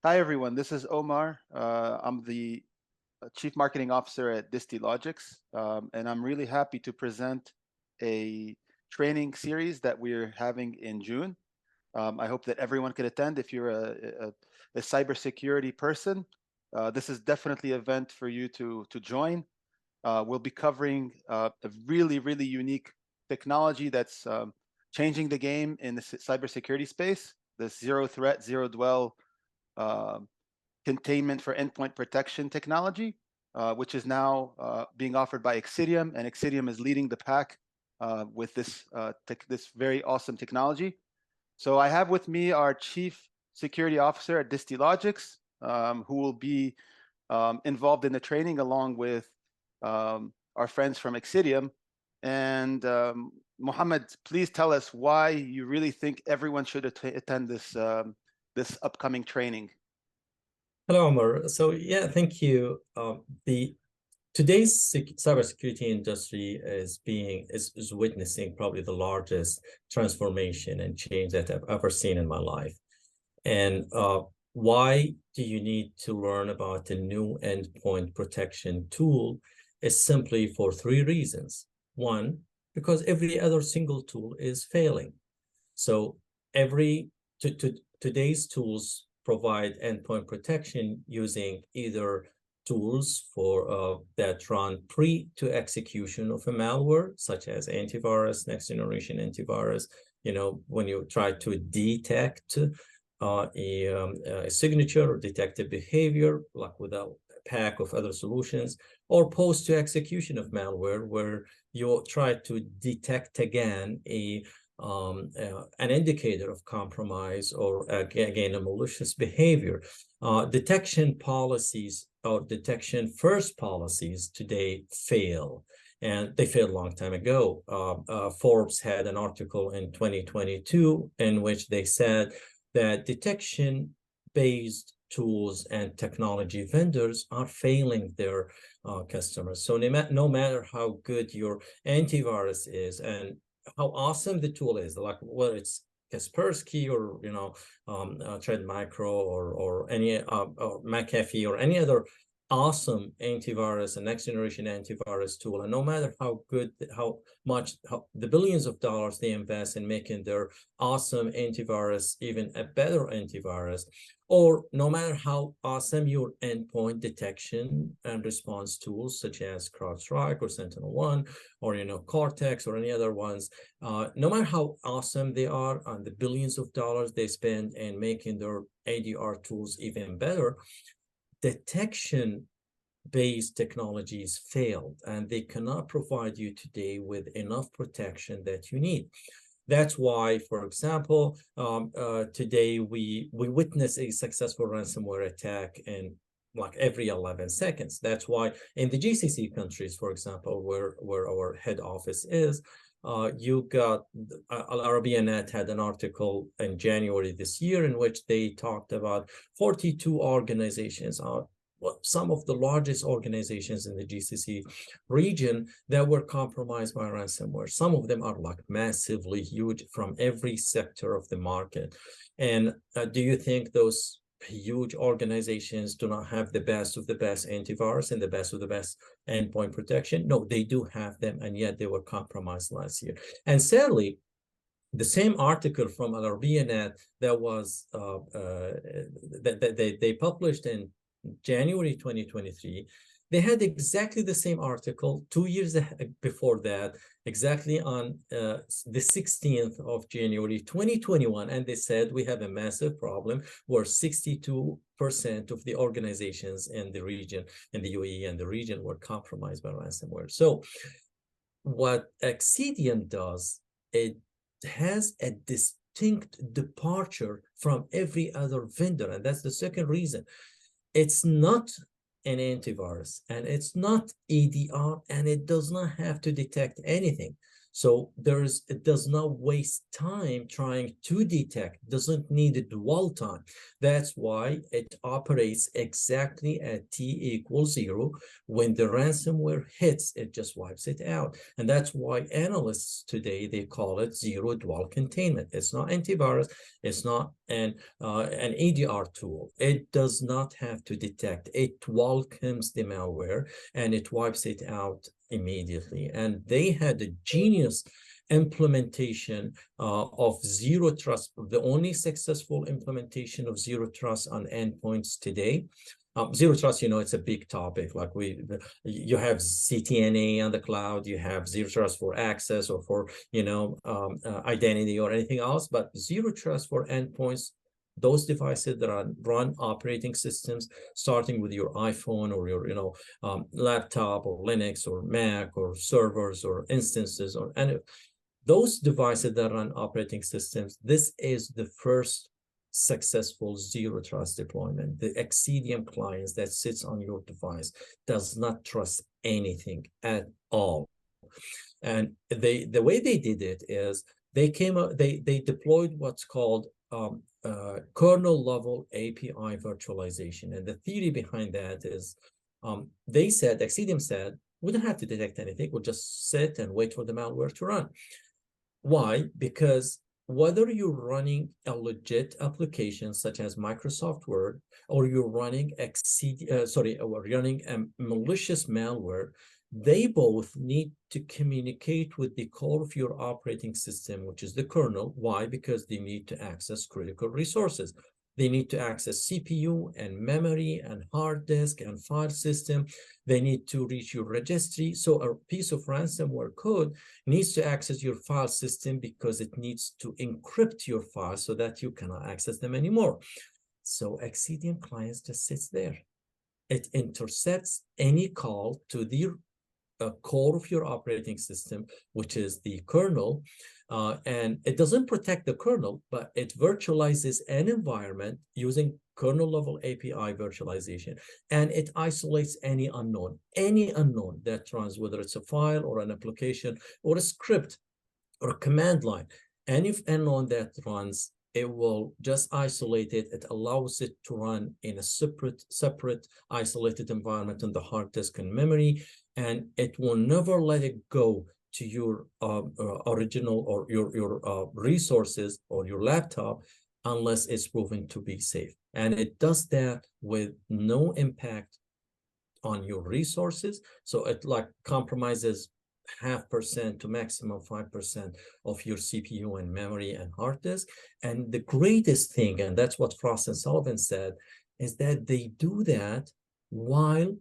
Hi, everyone. This is Omar. I'm the Chief Marketing Officer at DistiLogics, and I'm really happy to present a training series that we're having in June. I hope that everyone can attend. If you're a cybersecurity person, this is definitely an event for you to join. We'll be covering a really unique technology that's changing the game in the cybersecurity space, the zero threat, zero dwell uh, containment for endpoint protection technology, which is now being offered by Xcitium, and Xcitium is leading the pack with this very awesome technology. So I have with me our Chief Security Officer at DistiLogics, who will be involved in the training along with our friends from Xcitium. And Mohammed, please tell us why you really think everyone should attend this upcoming training. Hello, Omar. So yeah, thank you. The today's cybersecurity industry is witnessing probably the largest transformation and change that I've ever seen in my life. And why do you need to learn about a new endpoint protection tool? Is simply for three reasons. One, because every other single tool is failing. So today's tools provide endpoint protection using either tools that run pre to execution of a malware, such as antivirus, next generation antivirus. When you try to detect a signature or detect a behavior, like with a pack of other solutions, or post to execution of malware, where you try to detect again an indicator of compromise or again a malicious behavior. Detection policies or detection first policies today fail, and they failed a long time ago. Forbes had an article in 2022 in which they said that detection based tools and technology vendors are failing their customers. So no matter how good your antivirus is and how awesome the tool is, like whether it's Kaspersky or Trend Micro or any or McAfee or any other awesome antivirus and next generation antivirus tool, and no matter how good, how the billions of dollars they invest in making their awesome antivirus even a better antivirus, or no matter how awesome your endpoint detection and response tools such as CrowdStrike or SentinelOne or Cortex or any other ones, no matter how awesome they are and the billions of dollars they spend in making their ADR tools even better, detection-based technologies failed, and they cannot provide you today with enough protection that you need. That's why, for example, today we witness a successful ransomware attack in like every 11 seconds. That's why in the GCC countries, for example, where our head office is, you got Al Arabiya Net had an article in January this year in which they talked about 42 organizations, some of the largest organizations in the GCC region that were compromised by ransomware. Some of them are like massively huge from every sector of the market. And do you think those huge organizations do not have the best of the best antivirus and the best of the best endpoint protection? No, they do have them, and yet they were compromised last year. And sadly, the same article from Al Arabiya Net that was that they published in January 2023, they had exactly the same article 2 years before that, exactly on the 16th of January 2021, and they said we have a massive problem where 62% of the organizations in the region, in the UAE and the region, were compromised by ransomware. So what Xcitium does, it has a distinct departure from every other vendor, and that's the second reason. It's not an antivirus, and it's not EDR, and it does not have to detect anything. So it does not waste time trying to detect, doesn't need a dwell time. That's why it operates exactly at t=0. When the ransomware hits, it just wipes it out. And that's why analysts today, they call it zero-dwell containment. It's not antivirus, it's not an EDR tool. It does not have to detect. It welcomes the malware and it wipes it out immediately. And they had a genius implementation of zero trust, the only successful implementation of zero trust on endpoints today. Zero trust, it's a big topic. Like you have CTNA on the cloud, you have zero trust for access or for identity or anything else, but zero trust for endpoints, those devices that run operating systems, starting with your iPhone or your laptop or Linux or Mac or servers or instances or any those devices that run operating systems. This is the first successful zero trust deployment. The Xcitium clients that sits on your device does not trust anything at all. And the way they did it is they deployed what's called kernel level API virtualization. And the theory behind that is Xcitium said, we don't have to detect anything. We'll just sit and wait for the malware to run. Why? Because whether you're running a legit application such as Microsoft Word, or you're running running a malicious malware, they both need to communicate with the core of your operating system, which is the kernel. Why? Because they need to access critical resources. They need to access CPU and memory and hard disk and file system. They need to reach your registry. So a piece of ransomware code needs to access your file system because it needs to encrypt your files so that you cannot access them anymore. So Xcitium clients just sits there. It intercepts any call to the core of your operating system, which is the kernel, and it doesn't protect the kernel, but it virtualizes an environment using kernel level API virtualization, and it isolates any unknown that runs, whether it's a file or an application or a script or a command line. Any unknown that runs, it will just isolate it. It allows it to run in a separate isolated environment on the hard disk and memory, and it will never let it go to your original or your resources or your laptop unless it's proven to be safe. And it does that with no impact on your resources. So it like compromises 0.5% to maximum 5% of your CPU and memory and hard disk. And the greatest thing, and that's what Frost and Sullivan said, is that they do that while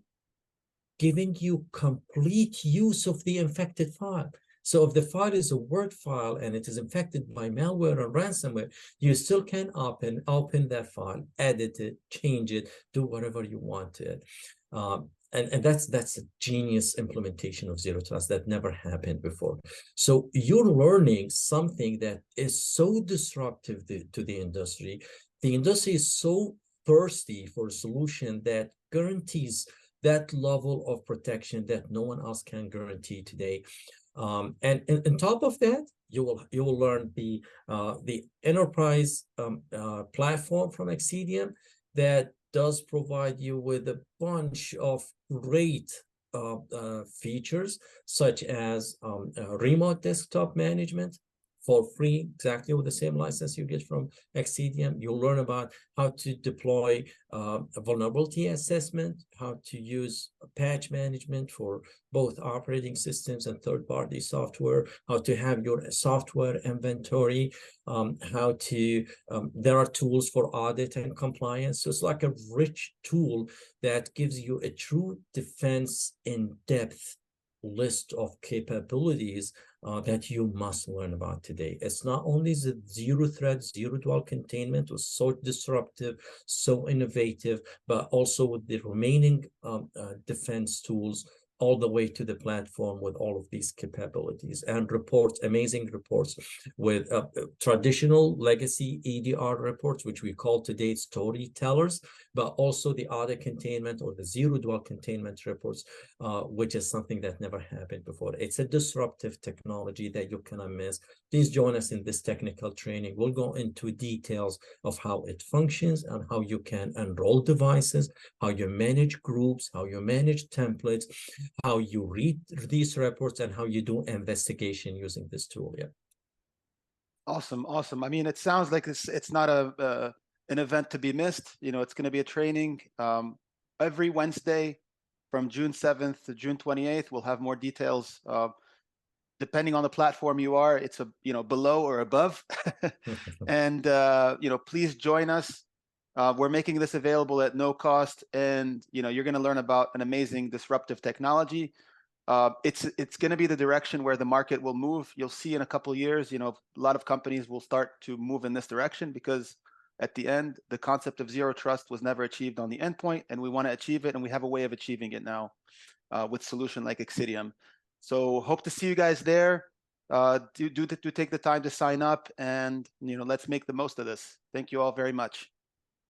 giving you complete use of the infected file. So if the file is a Word file and it is infected by malware or ransomware, you still can open that file, edit it, change it, do whatever you want to it. And that's a genius implementation of zero trust that never happened before. So you're learning something that is so disruptive to the industry. The industry is so thirsty for a solution that guarantees that level of protection that no one else can guarantee today. And on top of that, you will learn the enterprise platform from Xcitium that does provide you with a bunch of great features, such as remote desktop management for free, exactly with the same license you get from Xcitium. You'll learn about how to deploy vulnerability assessment, how to use patch management for both operating systems and third-party software, how to have your software inventory, there are tools for audit and compliance. So it's like a rich tool that gives you a true defense in-depth list of capabilities that you must learn about today. It's not only the zero threat, zero-dwell containment was so disruptive, so innovative, but also with the remaining defense tools all the way to the platform with all of these capabilities and reports, amazing reports with traditional legacy EDR reports, which we call today storytellers, but also the auto containment or the ZeroDwell containment reports, which is something that never happened before. It's a disruptive technology that you cannot miss. Please join us in this technical training. We'll go into details of how it functions and how you can enroll devices, how you manage groups, how you manage templates, how you read these reports, and how you do investigation using this tool. Yeah. Awesome, awesome. I mean, it sounds like it's not an event to be missed. You know, it's going to be a training every Wednesday from June 7th to June 28th. We'll have more details. Depending on the platform you are, it's below or above. And please join us. We're making this available at no cost, and you're going to learn about an amazing disruptive technology. It's going to be the direction where the market will move. You'll see in a couple of years, a lot of companies will start to move in this direction, because at the end, the concept of zero trust was never achieved on the endpoint, and we want to achieve it, and we have a way of achieving it now with solution like Xcitium. So hope to see you guys there. Do take the time to sign up, and let's make the most of this. Thank you all very much.